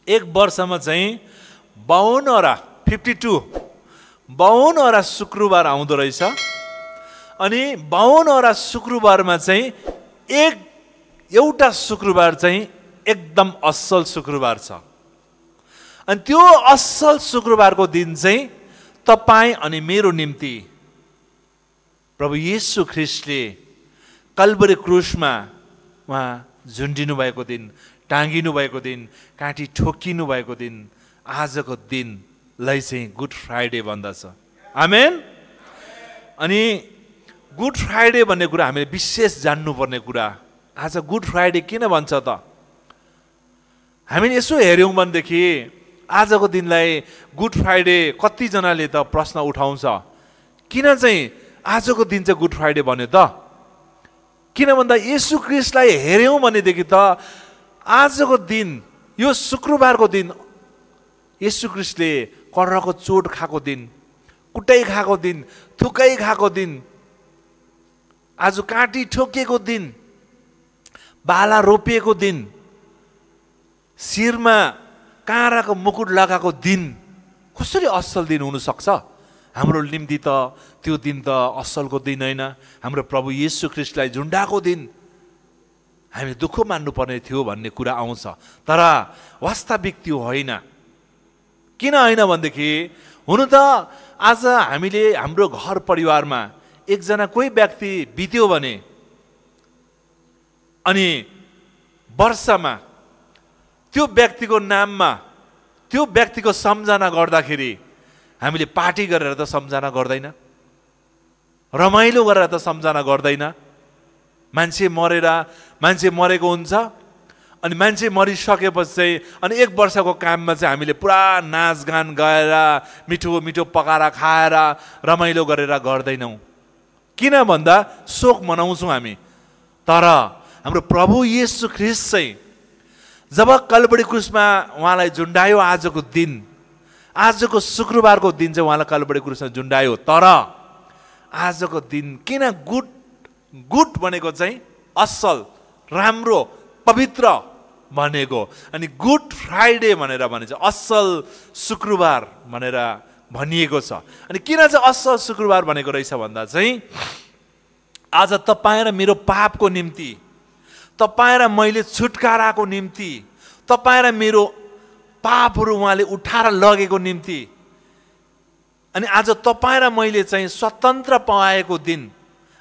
एक वर्षमा चाहिँ 52वटा शुक्रबार आउँदो रहेछ। अनि 52वटा शुक्रबारमा चाहिँ एउटा शुक्रबार चाहिँ एकदम असल शुक्रबार छ। अनि त्यो असल शुक्रबारको दिन चाहिँ तपाईँ अनि मेरो निम्ति प्रभु येशू ख्रिस्टले कल्भरी क्रुसमा उहाँ झुन्डिनु भएको दिन, टाँगिनु भएको दिन, काँटी ठोकिनु भएको दिन, आजको दिनलाई चाहिँ गुड फ्राइडे भन्दछ। आमेन। अनि गुड फ्राइडे भन्ने कुरा हामीले विशेष जान्नुपर्ने कुरा। आज गुड फ्राइडे किन भन्छ त? हामीले यसो हेऱ्यौँ भनेदेखि आजको दिनलाई गुड फ्राइडे कतिजनाले त प्रश्न उठाउँछ, किन चाहिँ आजको दिन चाहिँ गुड फ्राइडे भन्यो त? किन भन्दा येशू ख्रिस्टलाई हेऱ्यौँ भनेदेखि त आजको दिन, यो शुक्रबारको दिन येशू ख्रिस्टले कर्रको चोट खाएको दिन, कुटाइ खाएको दिन, थुकाइ खाएको दिन, आज काँटी ठोकिएको दिन, बाला रोपिएको दिन, शिरमा काँराको मुकुट लगाएको दिन कसरी असल दिन हुनसक्छ? हाम्रो निम्ति त त्यो दिन त असलको दिन होइन, हाम्रो प्रभु येशू ख्रिस्टलाई झुन्डाएको दिन हामी दुःख मान्नुपर्ने थियो भन्ने कुरा आउँछ। तर वास्तविक त्यो होइन। किन होइन भनेदेखि हुनु त आज हामीले हाम्रो घर परिवारमा एकजना कोही व्यक्ति बित्यो भने अनि वर्षमा त्यो व्यक्तिको नाममा त्यो व्यक्तिको सम्झना गर्दाखेरि हामीले पार्टी गरेर त सम्झना गर्दैन, रमाइलो गरेर त सम्झना गर्दैन। मान्छे मरेको हुन्छ अनि मान्छे मरिसकेपछि चाहिँ अनि एक वर्षको काममा चाहिँ हामीले पुरा नाचगान गाएर मिठो मिठो पकाएर खाएर रमाइलो गरेर गर्दैनौँ। किन भन्दा शोक मनाउँछौँ हामी। तर हाम्रो प्रभु येशू ख्रिस्ट चाहिँ जब कल्भरी क्रुसमा उहाँलाई झुन्डायो, आजको दिन, आजको शुक्रबारको दिन चाहिँ उहाँलाई कल्भरी क्रुसमा झुन्डायो। तर आजको दिन किन गुड भनेको चाहिँ असल, राम्रो, पवित्र भनेको, अनि गुड फ्राइडे भनेर भनिन्छ, असल शुक्रबार भनेर भनिएको छ। अनि किन चाहिँ असल शुक्रबार भनेको रहेछ भन्दा चाहिँ आज तपाईँ र मेरो पापको निम्ति, तपाईँ र मैले छुटकाराको निम्ति, तपाईँ र मेरो पापहरू उहाँले उठाएर लगेको निम्ति, अनि आज तपाईँ र मैले चाहिँ स्वतन्त्र पाएको दिन,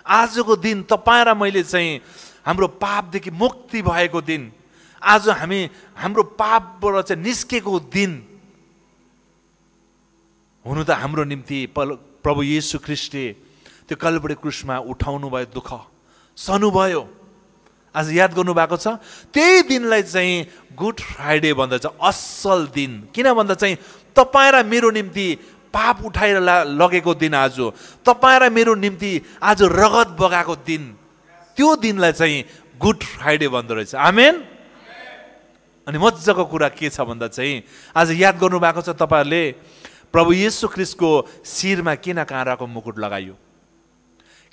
आजको दिन तपाईँ र मैले चाहिँ हाम्रो पापदेखि मुक्ति भएको दिन, आज हामी हाम्रो पापबाट चाहिँ निस्केको दिन। हुनु त हाम्रो निम्ति प्रभु येशू ख्रिस्टले त्यो कल्भरी क्रुसमा उठाउनु भयो, दुःख सहनुभयो। आज याद गर्नुभएको छ, त्यही दिनलाई चाहिँ गुड फ्राइडे भन्दछ, असल दिन। किन भन्दा चाहिँ तपाईँ र मेरो निम्ति पाप उठाएर लगेको दिन, आज तपाईँ र मेरो निम्ति आज रगत बगाएको दिन, त्यो दिनलाई चाहिँ गुड फ्राइडे भन्दो रहेछ। आमेन। अनि मजाको कुरा के छ भन्दा चाहिँ आज याद गर्नुभएको छ तपाईँहरूले प्रभु येशू ख्रिस्टको शिरमा किन काँराको मुकुट लगाइयो?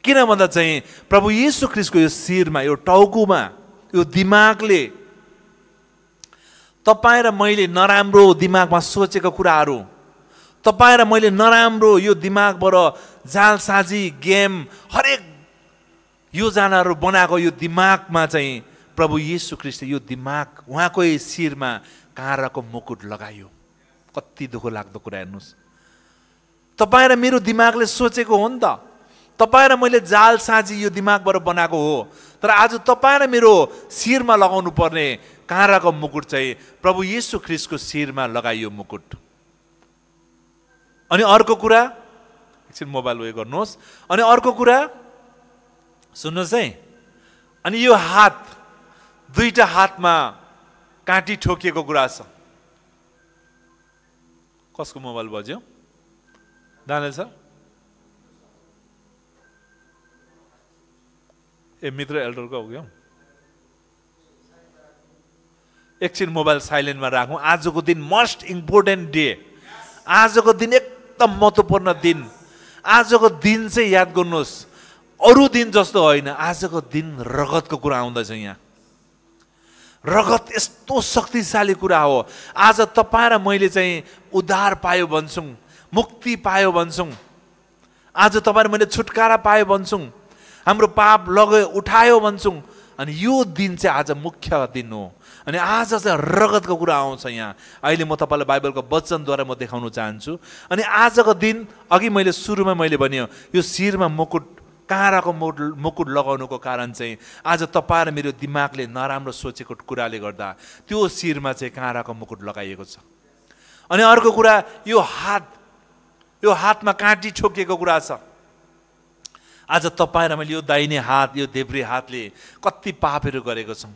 किन भन्दा चाहिँ प्रभु येशू ख्रिस्टको यो शिरमा, यो टाउकोमा, यो दिमागले तपाईँ र मैले नराम्रो दिमागमा सोचेको कुराहरू, तपाईँ र मैले नराम्रो यो दिमागबाट जालसाजी, गेम, हरेक योजनाहरू बनाएको यो दिमागमा चाहिँ प्रभु येशू ख्रिस्टले यो दिमाग उहाँकै शिरमा काँराको मुकुट लगायो। कति दुःख लाग्दो कुरा हेर्नुहोस्। तपाईँ र मेरो दिमागले सोचेको हो नि त, तपाईँ र मैले जालसाजी यो दिमागबाट बनाएको हो। तर आज तपाईँ र मेरो शिरमा लगाउनु पर्ने काँराको मुकुट चाहिँ प्रभु येशू ख्रिस्टको शिरमा लगाइयो मुकुट। अनि अर्को कुरा, एकछिन मोबाइल उयो गर्नुहोस्। अनि अर्को कुरा सुन्नुहोस् है, अनि यो हात, दुईटा हातमा काँटी ठोकिएको कुरा छ। कसको मोबाइल बज्यो? Daniel sir? ए मित्र एल्डरको हो क्या? एकछिन मोबाइल साइलेन्टमा राखौँ। आजको दिन मोस्ट इम्पोर्टेन्ट डे, आजको दिन एकदम महत्त्वपूर्ण दिन। आजको दिन चाहिँ याद गर्नुहोस्, अरू दिन जस्तो होइन। आजको दिन रगतको कुरा आउँदैछ यहाँ। रगत यस्तो शक्तिशाली कुरा हो। आज तपाईँ र मैले चाहिँ उद्धार पायो भन्छौँ, मुक्ति पायो भन्छौँ, आज तपाईँ र मैले छुटकारा पायो भन्छौँ, हाम्रो पाप लग्यो उठायो भन्छौँ। अनि यो दिन चाहिँ आज मुख्य दिन हो। अनि आज चाहिँ रगतको कुरा आउँछ यहाँ। अहिले म तपाईँलाई बाइबलको वचनद्वारा म देखाउन चाहन्छु। अनि आजको दिन अघि मैले सुरुमा मैले भने यो शिरमा मुकुट, काँराको मुकुट लगाउनुको कारण चाहिँ आज तपाईँ र मेरो दिमागले नराम्रो सोचेको कुराले गर्दा त्यो शिरमा चाहिँ काँराको मुकुट लगाइएको छ। अनि अर्को कुरा, यो हातमा काँटी ठोकिएको कुरा छ। आज तपाईँ र मैले यो दाहिने हात, यो देब्रे हातले कति पापहरू गरेको छौँ।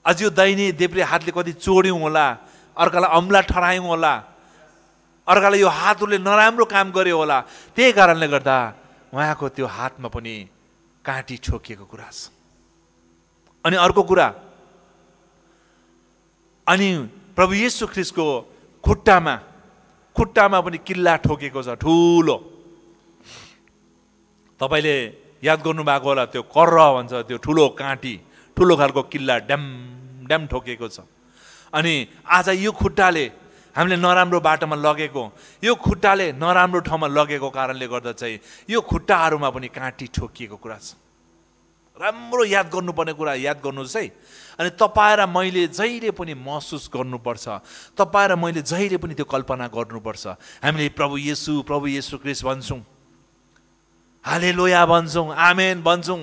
आज यो दाहिने देब्रे हातले कति चोड्यौँ होला, अर्कालाई अम्ला ठहरायौँ होला, अर्कालाई यो हातले नराम्रो काम गर्यो होला। त्यही कारणले गर्दा उहाँको त्यो हातमा पनि काँटी ठोकिएको कुरा छ। अनि अर्को कुरा, अनि प्रभु येशू ख्रीष्टको खुट्टामा पनि किल्ला ठोकेको छ ठुलो। तपाईँले याद गर्नुभएको होला, त्यो कर्र भन्छ, त्यो ठुलो काँटी, ठुलो खालको किल्ला ड्याम ठोकेको छ। अनि आज यो खुट्टाले हामीले नराम्रो बाटोमा लगेको, यो खुट्टाले नराम्रो ठाउँमा लगेको कारणले गर्दा चाहिँ यो खुट्टाहरूमा पनि काँटी ठोकिएको कुरा छ। राम्रो याद गर्नुपर्ने कुरा याद गर्नुहोस् है। अनि तपाईँ र मैले जहिले पनि महसुस गर्नुपर्छ, तपाईँ र मैले जहिले पनि त्यो कल्पना गर्नुपर्छ। हामीले प्रभु येशू ख्रीष्ट भन्छौँ, हालेलुया भन्छौँ, आमेन भन्छौँ,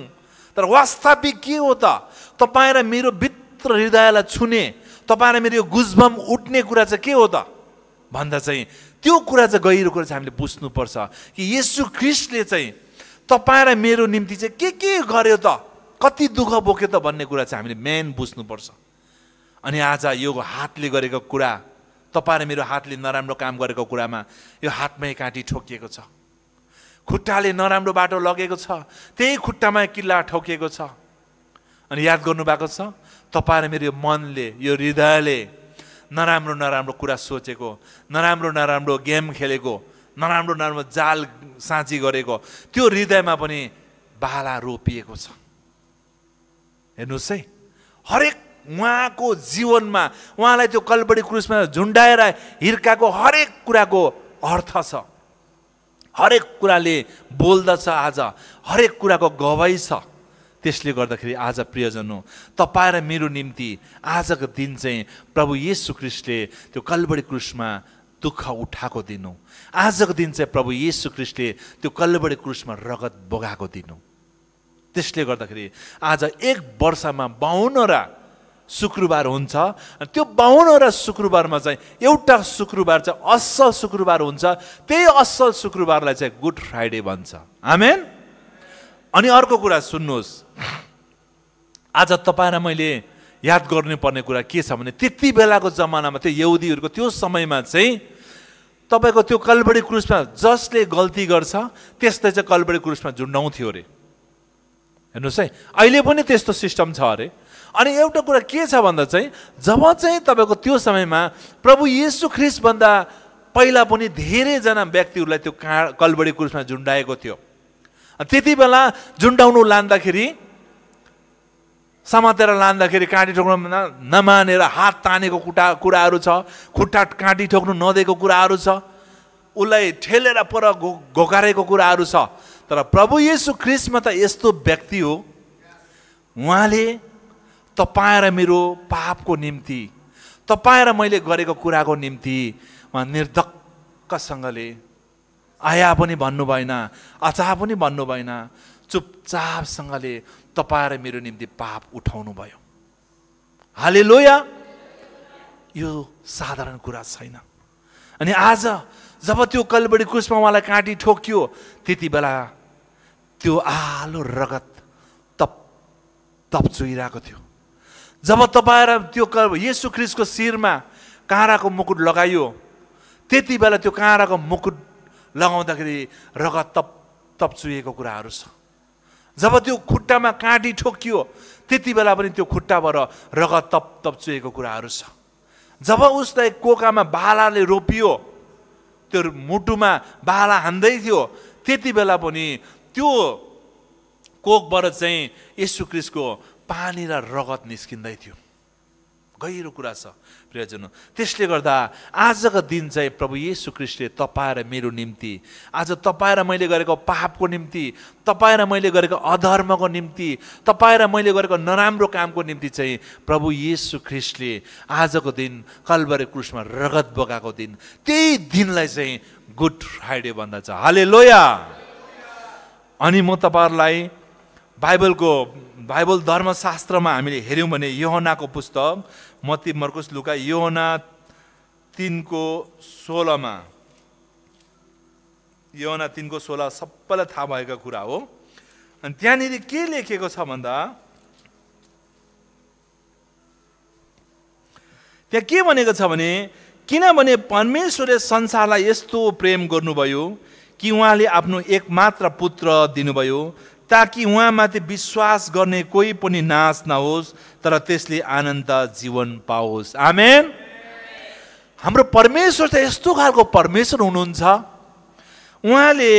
तर वास्तविक के हो त? तपाईँ र मेरो भित्र हृदयलाई छुने, तपाईँ र मेरो यो गुजबम उठ्ने कुरा चाहिँ के हो त भन्दा चाहिँ त्यो कुरा चाहिँ गहिरो कुरा चाहिँ हामीले बुझ्नुपर्छ कि येशू ख्रीष्टले चाहिँ तपाईँ र मेरो निम्ति चाहिँ के गर्यो त, कति दुःख बोक्यो त भन्ने कुरा चाहिँ हामीले मेन बुझ्नुपर्छ। अनि आज यो हातले गरेको कुरा, तपाईँ र मेरो हातले नराम्रो काम गरेको कुरामा यो हातमै काँटी ठोकिएको छ, खुट्टाले नराम्रो बाटो लगेको छ, त्यही खुट्टामा किल्ला ठोकिएको छ। अनि याद गर्नुभएको छ, तपाईँ र मेरो यो मनले, यो हृदयले नराम्रो कुरा सोचेको, नराम्रो गेम खेलेको, नराम्रो जाल साँची गरेको, त्यो हृदयमा पनि बाला रोपिएको छ। हेर्नुहोस् है, हरेक उहाँको जीवनमा उहाँलाई त्यो कल्बडी क्रुसमा झुन्डाएर हिर्काको हरेक कुराको अर्थ छ, हरेक कुराले बोल्दछ। आज हरेक कुराको गवाई छ। त्यसले गर्दाखेरि आज प्रियजन हो, तपाईँ र मेरो निम्ति आजको दिन चाहिँ प्रभु येशू ख्रीष्टले त्यो कल्बडी क्रुसमा दुःख उठाएको दिन हो। आजको दिन चाहिँ प्रभु येशू ख्रीष्टले त्यो कल्बडी क्रुसमा रगत बगाएको दिन हो। त्यसले गर्दाखेरि आज एक वर्षमा 52वटा शुक्रबार हुन्छ। त्यो 52वटा शुक्रबारमा चाहिँ एउटा शुक्रबार चाहिँ असल शुक्रबार हुन्छ। त्यही असल शुक्रबारलाई चाहिँ गुड फ्राइडे भन्छ। आमेन। अनि अर्को कुरा सुन्नुहोस्, आज तपाईँ र मैले याद गर्नुपर्ने कुरा के छ भने त्यति बेलाको जमानामा त्यो यहुदीहरूको त्यो समयमा चाहिँ तपाईँको त्यो कल्बडी क्रुसमा जसले गल्ती गर्छ त्यसले चाहिँ कल्बडी क्रुसमा झुन्डाउँथ्यो अरे। हेर्नुहोस् है, अहिले पनि त्यस्तो सिस्टम छ अरे। अनि एउटा कुरा के छ भन्दा चाहिँ जब चाहिँ तपाईँको त्यो समयमा प्रभु येशू ख्रीष्टभन्दा पहिला पनि धेरैजना व्यक्तिहरूलाई त्यो कल्बडी क्रुसमा झुन्डाएको थियो। त्यति बेला झुन्डाउनु लाँदाखेरि, समातेर लाँदाखेरि काँटी ठोक्नु नमानेर हात तानेको कुराहरू छ, खुट्टा काँटी ठोक्नु नदिएको कुराहरू छ, उसलाई ठेलेर पर घोकारेको कुराहरू छ। तर प्रभु येशू ख्रीष्टमा त यस्तो व्यक्ति हो, उहाँले तपाईँ र मेरो पापको निम्ति, तपाईँ र मैले गरेको कुराको निम्ति उहाँ निर्धक्कसँगले आया पनि भन्नु भएन, अचा पनि भन्नु भएन, चुपचापसँगले तपाईँ र मेरो निम्ति पाप उठाउनु भयो। हालेलुया। यो साधारण कुरा छैन। अनि आज जब त्यो कल्बडी क्रुसमा उहाँलाई काँटी ठोकियो त्यति बेला त्यो आलो रगत तप चुइरहेको थियो। जब तपाईँ र त्यो येशू ख्रीष्टको शिरमा काँराको मुकुट लगाइयो त्यति बेला त्यो काँराको मुकुट लगाउँदाखेरि रगत तप चुइएको कुराहरू छ। जब त्यो खुट्टामा काँटी ठोकियो त्यति बेला पनि त्यो खुट्टाबाट रगत तप चुइएको कुराहरू छ। जब उसलाई कोकामा बालाले रोपियो, त्यो मुटुमा बाला हान्दै थियो, त्यति बेला पनि त्यो कोकबाट चाहिँ येशू ख्रीष्टको पानी र रगत निस्किँदै थियो। गहिरो कुरा छ प्रियजन। त्यसले गर्दा आजको दिन चाहिँ प्रभु येशू ख्रीष्टले तपाईँ र मेरो निम्ति, आज तपाईँ र मैले गरेको पापको निम्ति, तपाईँ र मैले गरेको अधर्मको निम्ति, तपाईँ र मैले गरेको नराम्रो कामको निम्ति चाहिँ प्रभु येशू ख्रीष्टले आजको दिन कल्भरी क्रुसमा रगत बगाएको दिन, त्यही दिनलाई चाहिँ गुड फ्राइडे भन्दछ। हालेलुया। अनि म तपाईहरुलाई बाइबल धर्मशास्त्रमा हामीले हेर्यौं भने यूहन्नाको पुस्तक मत्ती मर्कुस लुका यूहन्ना 3:16 मा, यूहन्ना 3:16 सबैलाई थाहा भएको कुरा हो। अनि त्यहाँनिर के लेखेको छ भन्दा त्यहाँ के भनेको छ भने, किनभने परमेश्वरले संसारलाई यस्तो प्रेम गर्नुभयो कि उहाँले आफ्नो एकमात्र पुत्र दिनुभयो ताकि उहाँमाथि विश्वास गर्ने कोही पनि नाश नहोस् तर त्यसले अनन्त जीवन पाओस्। आमेन। हाम्रो परमेश्वर चाहिँ यस्तो खालको परमेश्वर हुनुहुन्छ, उहाँले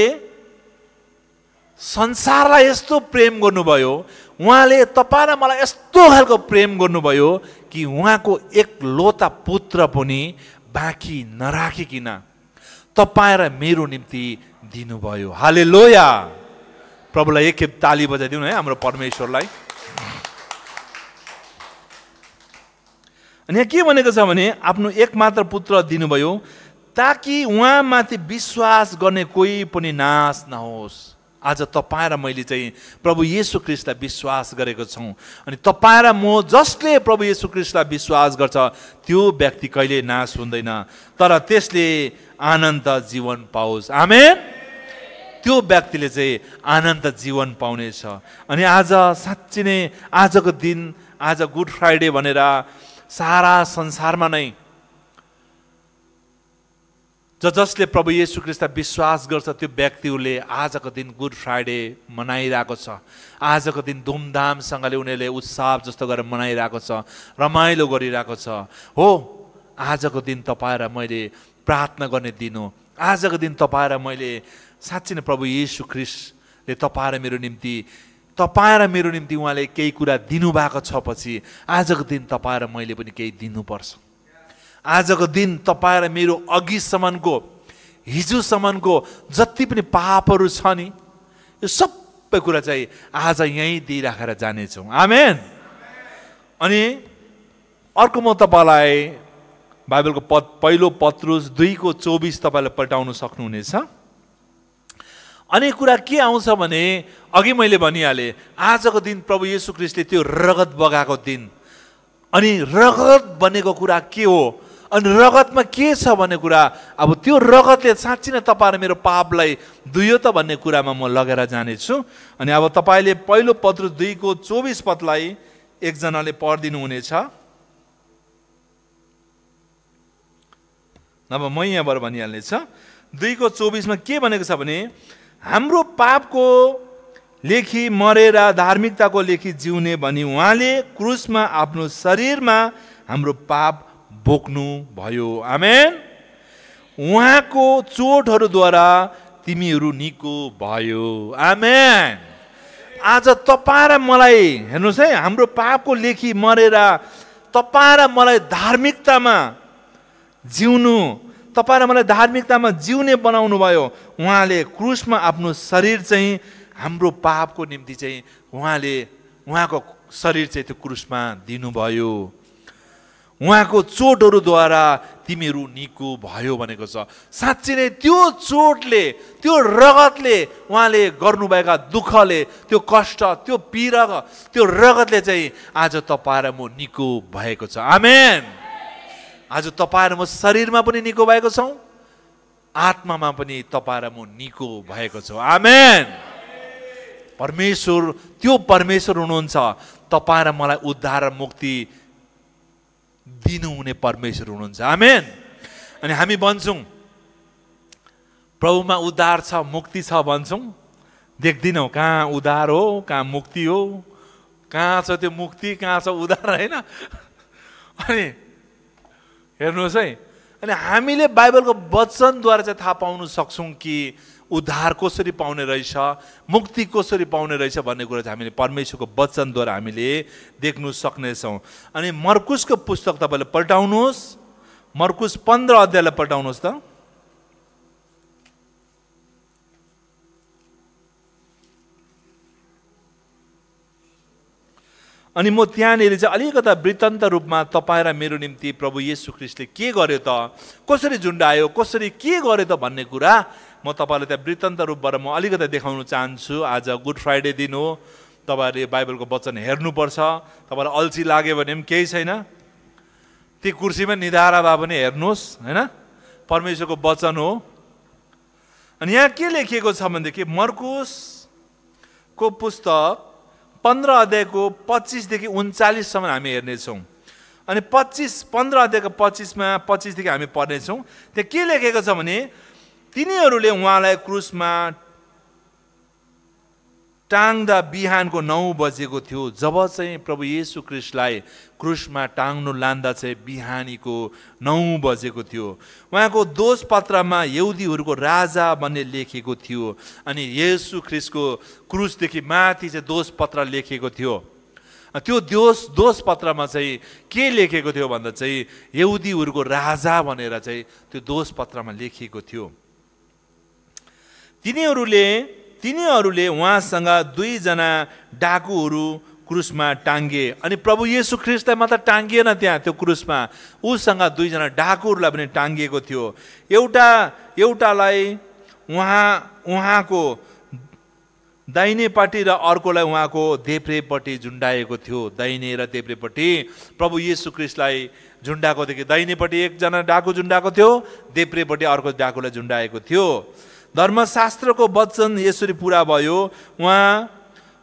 संसारलाई यस्तो प्रेम गर्नुभयो, उहाँले तपाईँ र मलाई यस्तो खालको प्रेम गर्नुभयो कि उहाँको एकलौता पुत्र पनि बाँकी नराखिकन तपाईँ र मेरो निम्ति दिनुभयो। हालेलुया। प्रभुलाई एकखेप ताली बजाइदिउँ है हाम्रो परमेश्वरलाई। अनि यहाँ के भनेको छ भने आफ्नो एकमात्र पुत्र दिनुभयो ताकि उहाँमाथि विश्वास गर्ने कोही पनि नाश नहोस्। आज तपाईँ र मैले चाहिँ प्रभु येशू ख्रीष्टलाई विश्वास गरेको छौँ। अनि तपाईँ र म जसले प्रभु येशू ख्रीष्टलाई विश्वास गर्छ त्यो व्यक्ति कहिले नाश हुँदैन तर त्यसले अनन्त जीवन पाओस्। आमेन। त्यो व्यक्तिले चाहिँ अनन्त जीवन पाउनेछ। अनि आज साँच्चै नै आजको दिन, आज गुड फ्राइडे भनेर सारा संसारमा नै जसले प्रभु येशू ख्रीष्टलाई विश्वास गर्छ त्यो व्यक्तिहरूले आजको दिन गुड फ्राइडे मनाइरहेको छ। आजको दिन धुमधामसँगले उनीहरूले उत्सव जस्तो गरेर मनाइरहेको छ, रमाइलो गरिरहेको छ। हो, आजको दिन तपाईँ र मैले प्रार्थना गर्ने दिन हो। आजको दिन तपाईँ र मैले साँच्चै नै प्रभु येशू ख्रीष्टले तपाईँ र मेरो निम्ति उहाँले केही कुरा दिनुभएको छ पछि आजको दिन तपाईँ र मैले पनि केही दिनुपर्छ। आजको दिन तपाईँ र मेरो अघिसम्मको हिजोसम्मको जति पनि पापहरू छ नि, यो सबै कुरा चाहिँ आज यहीँ दिइराखेर जानेछौँ। आमेन। अनि अर्को म तपाईँलाई बाइबलको पहिलो पत्रुस 2:24 तपाईँले पल्टाउन सक्नुहुनेछ। अनि कुरा के आउँछ भने अघि मैले भनिहालेँ, आजको दिन प्रभु येशू ख्रीष्टले त्यो रगत बगाएको दिन। अनि रगत बनेको कुरा के हो, अनि रगतमा के छ भन्ने कुरा, अब त्यो रगतले साँच्चै नै तपाईँ र मेरो पापलाई धुयो त भन्ने कुरामा म लगेर जानेछु। अनि अब तपाईँले पहिलो पत्रुस 2:24 पदलाई एकजनाले पढिदिनु हुनेछ, नभए म यहाँबाट भनिहाल्नेछ। 2:24 मा के भनेको छ भने, हाम्रो पापको लेखी मरेर धार्मिकताको लेखी जिउने भनी उहाँले क्रुसमा आफ्नो शरीरमा हाम्रो पाप बोक्नु भयो। आमेन। उहाँको चोटहरूद्वारा तिमीहरू निको भयो। आमेन। आज तपाईँ र मलाई हेर्नुहोस् है, हाम्रो पापको लेखी मरेर तपाईँ र मलाई धार्मिकतामा जिउनु, तपाईँ र मलाई धार्मिकतामा जिउने बनाउनु भयो। उहाँले क्रुसमा आफ्नो शरीर चाहिँ हाम्रो पापको निम्ति चाहिँ उहाँको शरीर चाहिँ त्यो क्रुसमा दिनुभयो। उहाँको चोटहरूद्वारा तिमीहरू निको भयो भनेको छ। साँच्चै नै त्यो चोटले, त्यो रगतले, उहाँले गर्नुभएका दुःखले, त्यो कष्ट, त्यो पीडा, त्यो रगतले चाहिँ आज तपाईँ र म निको भएको छ। आमेन। आज तपाईँ र म शरीरमा पनि निको भएको छौँ, आत्मामा पनि तपाईँ र म निको भएको छौँ। आमेन। परमेश्वर त्यो परमेश्वर हुनुहुन्छ, तपाईँ र मलाई उद्धार र मुक्ति दिनुहुने परमेश्वर हुनुहुन्छ। आमेन। अनि हामी भन्छौँ प्रभुमा उद्धार छ, मुक्ति छ भन्छौँ, देख्दैनौँ कहाँ उद्धार हो, कहाँ मुक्ति हो, कहाँ छ त्यो मुक्ति, कहाँ छ उद्धार, होइन। अनि हेर्नुहोस् है, अनि हामीले बाइबलको वचनद्वारा चाहिँ थाहा पाउन सक्छौँ कि उद्धार कसरी पाउने रहेछ, मुक्ति कसरी पाउने रहेछ भन्ने कुरा चाहिँ हामीले परमेश्वरको वचनद्वारा हामीले देख्नु सक्नेछौँ। अनि मर्कुसको पुस्तक तपाईँले पल्टाउनुहोस्, मर्कुस 15 अध्यायलाई पल्टाउनुहोस् त। अनि म त्यहाँनिर चाहिँ अलिकता वृत्तान्त रूपमा तपाईँ र मेरो निम्ति प्रभु येशू ख्रीष्टले के गर्यो त, कसरी झुन्डायो, कसरी के गर्यो त भन्ने कुरा म तपाईँलाई त्यहाँ वृत्तान्त रूपबाट म अलिकता देखाउन चाहन्छु। आज गुड फ्राइडे दिन हो, तपाईँहरूले बाइबलको वचन हेर्नुपर्छ। तपाईँलाई अल्छी लाग्यो भने पनि केही छैन, ती कुर्सीमा निधारा भए पनि हेर्नुहोस्, होइन, परमेश्वरको वचन हो। अनि यहाँ के लेखिएको छ भनेदेखि मर्कुसको पुस्तक 15 अध्यायको 25 देखि 39 सम्म हामी हेर्नेछौँ। अनि 15 अध्यायको 25 देखि हामी पढ्नेछौँ। त्यहाँ के लेखेको छ भने तिनीहरूले उहाँलाई क्रुसमा टाङ्दा बिहानको 9 बजेको थियो। जब चाहिँ प्रभु येशू ख्रीष्टलाई क्रुसमा टाङ्नु लाँदा चाहिँ बिहानीको 9 बजेको थियो। उहाँको दोषपत्रमा यहुदीहरूको राजा भन्ने लेखेको थियो। अनि येशू ख्रीष्टको क्रुसदेखि माथि चाहिँ दोषपत्र लेखेको थियो। त्यो दोषपत्रमा चाहिँ के लेखेको थियो भन्दा चाहिँ यहुदीहरूको राजा भनेर चाहिँ त्यो दोषपत्रमा लेखिएको थियो। तिनीहरूले उहाँसँग 2 जना डाकुहरू क्रुसमा टाङ्गे। अनि प्रभु येशू ख्रीष्टलाई मात्र टाङ्गिएन, त्यहाँ त्यो क्रुसमा उसँग 2 जना डाकुहरूलाई पनि टाङ्गिएको थियो। एउटालाई उहाँको दाहिनेपट्टि र अर्कोलाई उहाँको देब्रेपट्टि झुन्डाएको थियो। दाहिने र देब्रेपट्टि प्रभु येशू ख्रीष्टलाई झुन्डाएको थियो कि दाहिनेपट्टि एकजना डाकु झुन्डाएको थियो, देब्रेपट्टि अर्को डाकुलाई झुन्डाएको थियो। धर्मशास्त्रको वचन यसरी पुरा भयो, उहाँ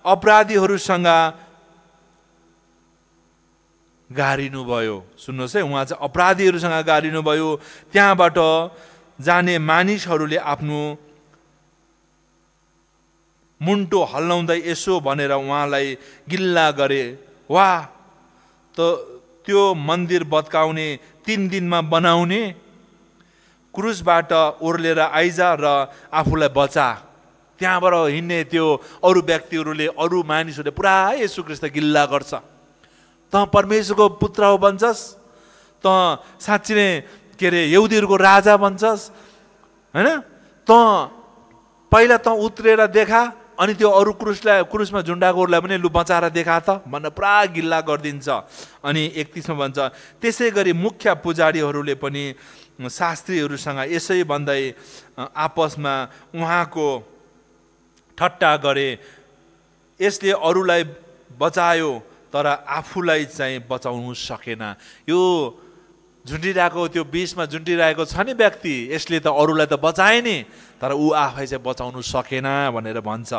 अपराधीहरूसँग गारिनुभयो। सुन्नुहोस् है, उहाँ चाहिँ अपराधीहरूसँग गारिनुभयो। त्यहाँबाट जाने मानिसहरूले आफ्नो मुन्टो हल्लाउँदै यसो भनेर उहाँलाई गिल्ला गरे, वाह त त्यो मन्दिर भत्काउने 3 दिनमा बनाउने, क्रुसबाट ओर्लेर आइजा र आफूलाई बचा। त्यहाँबाट हिँड्ने त्यो अरू व्यक्तिहरूले, अरू मानिसहरूले पुरा येशू ख्रीष्ट गिल्ला गर्छ। त परमेश्वरको पुत्र हो भन्छस्, त साँच्ची नै के अरे यहुदीहरूको राजा भन्छस्, होइन, त पहिला त उत्रेर देखा, अनि त्यो अरू क्रुसमा झुन्डाकोहरूलाई पनि लु बचाएर देखा त भनेर पुरा गिल्ला गरिदिन्छ। अनि 31 मा भन्छ, त्यसै गरी मुख्य पुजारीहरूले पनि शास्त्रीहरूसँग यसै भन्दै आपसमा उहाँको ठट्टा गरे, यसले अरूलाई बचायो तर आफूलाई चाहिँ बचाउनु सकेन। यो झुन्डिरहेको, त्यो बिचमा झुन्डिरहेको छ नि व्यक्ति, यसले त अरूलाई त बचाए नि, तर ऊ आफै चाहिँ बचाउनु सकेन भनेर भन्छ।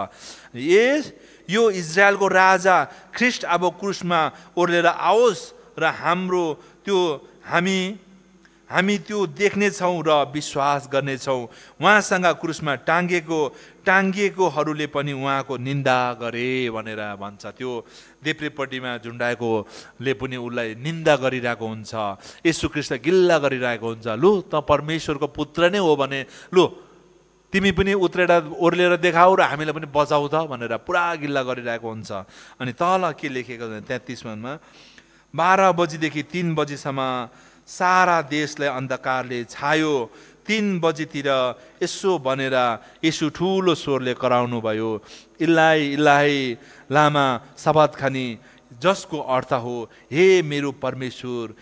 यो इजरायलको राजा ख्रीष्ट अब क्रुसमा ओर्लेर आओस् र हामी त्यो देख्नेछौँ र विश्वास गर्नेछौँ। उहाँसँग क्रुसमा टाङ्गिएकोहरूले पनि उहाँको निन्दा गरे भनेर भन्छ। त्यो देब्रेपट्टिमा झुन्डाएकोले पनि उसलाई निन्दा गरिरहेको हुन्छ, येशू ख्रीष्टलाई गिल्ला गरिरहेको हुन्छ। लु त परमेश्वरको पुत्र नै हो भने लु तिमी पनि ओर्लेर देखाऊ र हामीलाई पनि बचाऊ त भनेर पुरा गिल्ला गरिरहेको हुन्छ। अनि तल के लेखेको छ 33 मा, 12 बजीदेखि 3 बजीसम्म सारा देशलाई अन्धकारले छायो। 3 बजीतिर यसो भनेर यसो ठुलो स्वरले कराउनु भयो, इलाही इलाही लामा सबक्थनी, जसको अर्थ हो हे मेरो परमेश्वर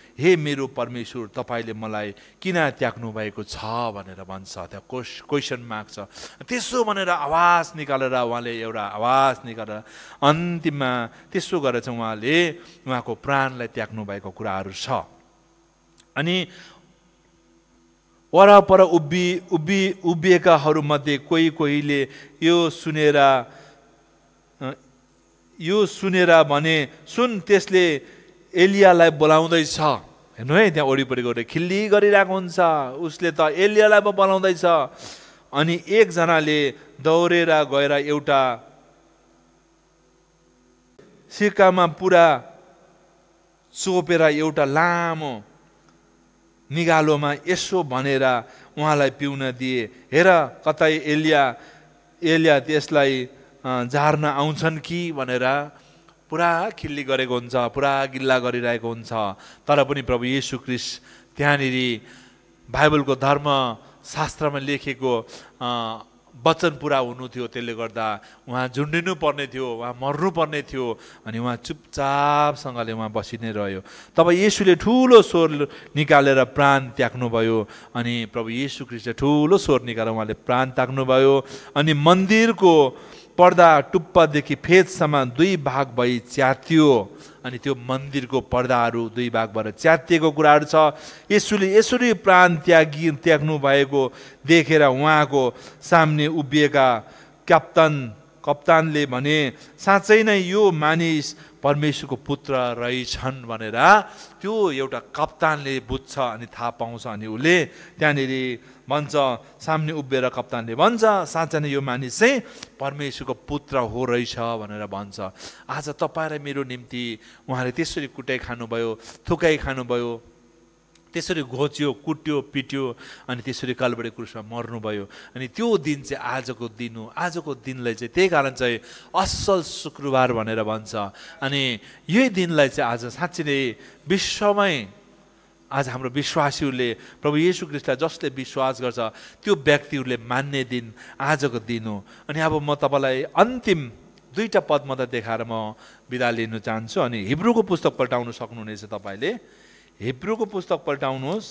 तपाईँले मलाई किन त्याग्नु भएको छ भनेर भन्छ। त्यहाँ क्वेसन मार्क छ। त्यसो भनेर आवाज निकालेर उहाँले एउटा आवाज निकालेर अन्तिममा त्यसो गरेर चाहिँ उहाँले उहाँको प्राणलाई त्याग्नु भएको कुराहरू छ। अनि वरपर उभिएकाहरूमध्ये कोहीले यो सुनेर भने, सुन त्यसले एलियालाई बोलाउँदैछ। हेर्नु है, त्यहाँ वरिपरि गएर खिल्ली गरिरहेको हुन्छ, उसले त एलियालाई पो बोलाउँदैछ। अनि एकजनाले दौडेर गएर एउटा सिक्कामा पुरा चोपेर एउटा लामो निगालोमा यसो भनेर उहाँलाई पिउन दिए। हेर कतै एलिया त्यसलाई झार्न आउँछन् कि भनेर पुरा खिल्ली गरेको हुन्छ, पुरा गिल्ला गरिरहेको हुन्छ। तर पनि प्रभु येशू ख्रीष्ट त्यहाँनिर बाइबलको धर्मशास्त्रमा लेखेको वचन पुरा हुनु थियो। त्यसले गर्दा उहाँ झुन्डिनु पर्ने थियो, उहाँ मर्नु पर्ने थियो, अनि उहाँ चुपचापसँगले उहाँ बसि नै रह्यो। तब येशूले ठुलो स्वर निकालेर प्राण त्याग्नुभयो, अनि प्रभु येशू ख्रीष्टले ठुलो स्वर निकालेर उहाँले प्राण त्याग्नुभयो। अनि मन्दिरको पर्दा टुप्पादेखि फेदसम्म 2 भाग भई च्यातियो। अनि त्यो मन्दिरको पर्दाहरू 2 भाग भएर च्यातिएको कुराहरू छ। येशूले यसरी प्राण त्याग्नु भएको देखेर उहाँको सामने उभिएका कप्तानले भने, साँच्चै नै यो मानिस परमेश्वरको पुत्र रहेछन् भनेर त्यो एउटा कप्तानले बुझ्छ अनि थाहा पाउँछ। अनि उसले त्यहाँनिर भन्छ, सामने उभिएर कप्तानले भन्छ, साँच्चै नै यो मानिस चाहिँ परमेश्वरको पुत्र हो रहेछ भनेर भन्छ। आज तपाईँ र मेरो निम्ति उहाँले त्यसरी कुटाइ खानुभयो, थुकाइ खानुभयो, त्यसरी घोच्यो, कुट्यो, पिट्यो, अनि त्यसरी कल्वरी क्रुसमा मर्नुभयो। अनि त्यो दिन चाहिँ आजको दिन हो। आजको दिनलाई चाहिँ त्यही कारण चाहिँ असल शुक्रबार भनेर भन्छ। अनि यही दिनलाई चाहिँ आज साँच्चै नै विश्वमै आज हाम्रो विश्वासीहरूले प्रभु येशू ख्रीष्टलाई जसले विश्वास गर्छ त्यो व्यक्तिहरूले मान्ने दिन आजको दिन हो। अनि अब म तपाईँलाई अन्तिम 2टा पद मात्र देखाएर म बिदा लिन चाहन्छु। अनि हिब्रूको पुस्तक पल्टाउन सक्नुहुनेछ तपाईँले। हिब्रूको पुस्तक पल्टाउनुहोस्।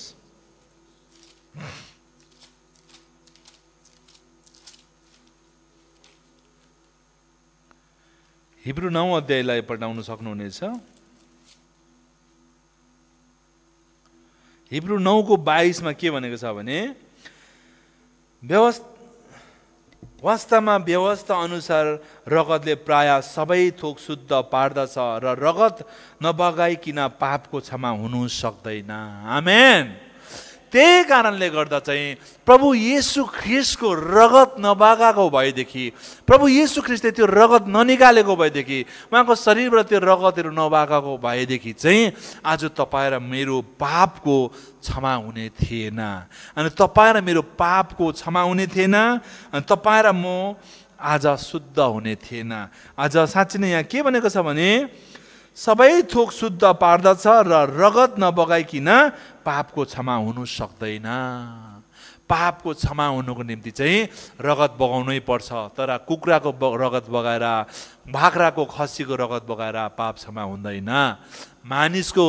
हिब्रू 9 अध्यायलाई पल्टाउन सक्नुहुनेछ। हिब्रू 9को 22 मा के भनेको छ भने, वास्तवमा व्यवस्था अनुसार रगतले प्राय सबै थोक शुद्ध पार्दछ र रगत नबगाइकन पापको क्षमा हुनु सक्दैन। आमेन। त्यही कारणले गर्दा चाहिँ प्रभु येशू ख्रीष्टको रगत नबगाएको भएदेखि, प्रभु येशू ख्रीष्टले त्यो रगत ननिकालेको भएदेखि, उहाँको शरीरबाट त्यो रगतहरू नबगाएको भएदेखि चाहिँ आज तपाईँ र मेरो पापको क्षमा हुने थिएन। अनि तपाईँ र मेरो पापको क्षमा हुने थिएन, अनि तपाईँ र म आज शुद्ध हुने थिएन। आज साँच्चै नै यहाँ के भनेको छ भने, सबै थोक शुद्ध पार्दछ र रगत नबगाइकन पापको क्षमा हुनु सक्दैन। पापको क्षमा हुनुको निम्ति चाहिँ रगत बगाउनै पर्छ। तर कुखुराको रगत बगाएर, बाख्राको खसीको रगत बगाएर पाप क्षमा हुँदैन। मानिसको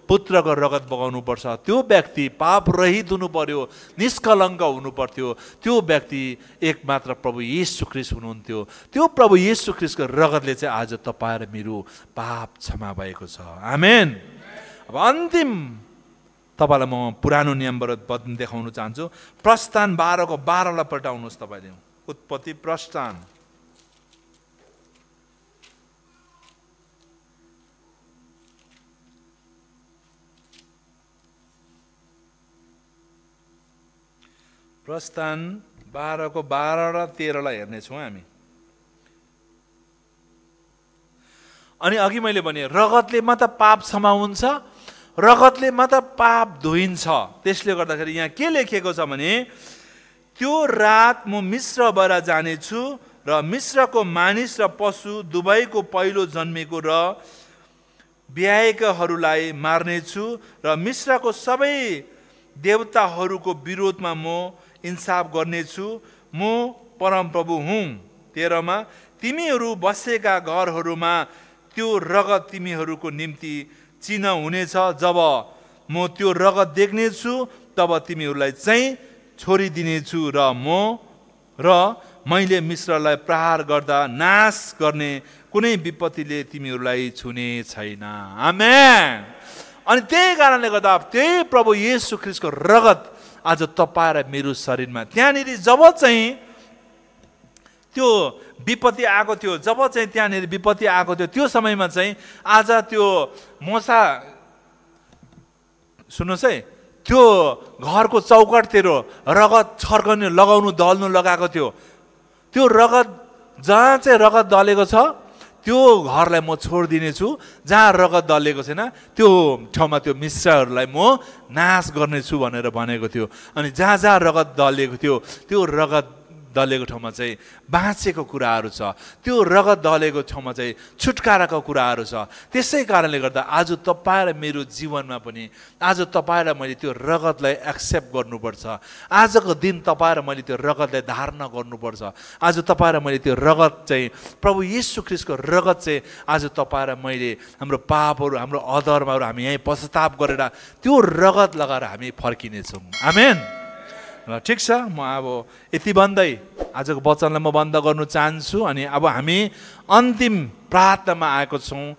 पुत्रको रगत बगाउनु पर्छ। त्यो व्यक्ति पाप रहित हुनु पर्यो, निष्कलङ्क हुनु पर्थ्यो। त्यो व्यक्ति एकमात्र प्रभु येशू ख्रीष्ट हुनुहुन्थ्यो। त्यो प्रभु येशू ख्रीष्टको रगतले चाहिँ आज तपाईँ र मेरो पाप क्षमा भएको छ। आमेन। अब अन्तिम तपाईँलाई म पुरानो नियमबाट देखाउन चाहन्छु। प्रस्थान 12को 12लाई पल्टाउनुहोस् तपाईँले। उत्पत्ति प्रस्थान प्रस्थान 12को 12 र 13लाई हेर्नेछौँ हामी। अनि अघि मैले भने रगतले मात्र पाप क्षमा हुन्छ, रगतले मात्र पाप धोइन्छ। त्यसले गर्दाखेरि यहाँ के लेखिएको छ भने, त्यो रात म मिस्रबाट जानेछु र मिस्रको मानिस र पशु दुवैको पहिलो जन्मेको र ब्याएकाहरूलाई मार्नेछु र मिस्रको सबै देवताहरूको विरोधमा म इन्साफ गर्नेछु। म परमप्रभु हुँ। 13 मा, तिमीहरू बसेका घरहरूमा त्यो रगत तिमीहरूको निम्ति चिन्ह हुनेछ। जब म त्यो रगत देख्नेछु तब तिमीहरूलाई चाहिँ छोडिदिनेछु र मैले मिस्रलाई प्रहार गर्दा नाश गर्ने कुनै विपत्तिले तिमीहरूलाई छुने छैन। आमेन। अनि त्यही कारणले गर्दा त्यही प्रभु येशू ख्रीष्टको रगत आज तपाईँ र मेरो शरीरमा, त्यहाँनिर जब चाहिँ त्यो विपत्ति आएको थियो, जब चाहिँ त्यहाँनिर विपत्ति आएको थियो, त्यो समयमा चाहिँ आज त्यो मोसा, सुन्नुहोस् है, त्यो घरको चौकटतिर रगत छर्कने लगाउनु दल्नु लगाएको थियो। त्यो रगत जहाँ चाहिँ रगत दलेको छ त्यो घरलाई म छोडिदिनेछु, जहाँ रगत दलेको छैन त्यो ठाउँमा त्यो मिश्रहरूलाई म नाश गर्नेछु भनेर भनेको थियो। अनि जहाँ जहाँ रगत दलेको थियो त्यो रगत दलेको ठाउँमा चाहिँ बाँचेको कुराहरू छ, त्यो रगत दलेको ठाउँमा चाहिँ छुटकाराको कुराहरू छ। त्यसै कारणले गर्दा आज तपाईँ र मेरो जीवनमा पनि आज तपाईँ र मैले त्यो रगतलाई एक्सेप्ट गर्नुपर्छ। आजको दिन तपाईँ र मैले त्यो रगतलाई धारण गर्नुपर्छ। आज तपाईँ र मैले त्यो रगत चाहिँ प्रभु येशू ख्रीष्टको रगत चाहिँ आज तपाईँ र मैले हाम्रो पापहरू हाम्रो अधर्महरू हामी यहीँ पश्चाताप गरेर त्यो रगत लगाएर हामी फर्किनेछौँ। आमेन। ठिक छ, म अब यति भन्दै आजको वचनलाई म बन्द गर्नु चाहन्छु। अनि अब हामी अन्तिम प्रार्थनामा आएको छौँ।